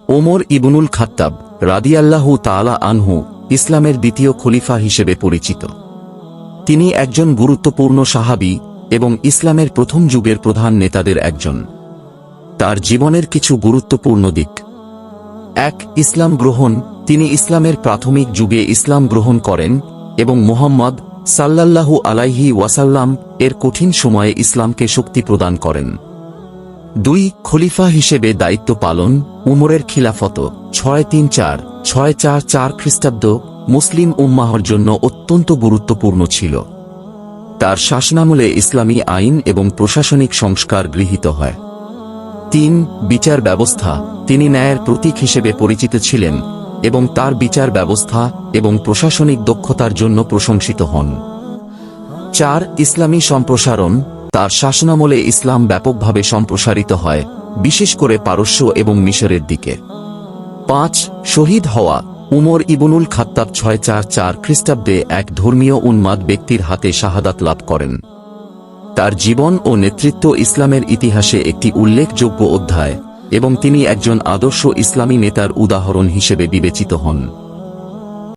ওমর ইবনুল খাত্তাব রাদিয়াল্লাহু তাআলা আনহু ইসলামের দ্বিতীয় খলিফা হিসেবে পরিচিত। তিনি একজন গুরুত্বপূর্ণ সাহাবী এবং ইসলামের প্রথম যুগের প্রধান নেতাদের একজন। তার জীবনের কিছু গুরুত্বপূর্ণ দিক। ১. ইসলাম গ্রহণ। তিনি ইসলামের প্রাথমিক যুগে ইসলাম গ্রহণ করেন এবং মুহাম্মদ সাল্লাল্লাহু আলাইহি ওয়াসাল্লাম এর কঠিন সময়ে ইসলামকে শক্তি প্রদান করেন। ২. খলিফা হিসেবে দায়িত্ব পালন। উমরের খিলাফত 634 খ্রিস্টাব্দ মুসলিম উম্মাহর জন্য অত্যন্ত গুরুত্বপূর্ণ ছিল। তার শাসনামলে ইসলামী আইন এবং প্রশাসনিক সংস্কার গৃহীত হয়। ৩. বিচার ব্যবস্থা। তিনি ন্যায়ের প্রতীক হিসেবে পরিচিত ছিলেন এবং তার বিচার ব্যবস্থা এবং প্রশাসনিক দক্ষতার জন্য প্রশংসিত হন। ৪. ইসলামী সম্প্রসারণ। তার শাসনামলে ইসলাম ব্যাপকভাবে সম্প্রসারিত হয়, বিশেষ করে পারস্য এবং মিশরের দিকে। ৫. শহীদ হওয়া। উমর ইবনুল খাত্তাব 644 খ্রিস্টাব্দে এক ধর্মীয় উন্মাদ ব্যক্তির হাতে শাহাদাত লাভ করেন। তার জীবন ও নেতৃত্ব ইসলামের ইতিহাসে একটি উল্লেখযোগ্য অধ্যায় এবং তিনি একজন আদর্শ ইসলামী নেতার উদাহরণ হিসেবে বিবেচিত হন।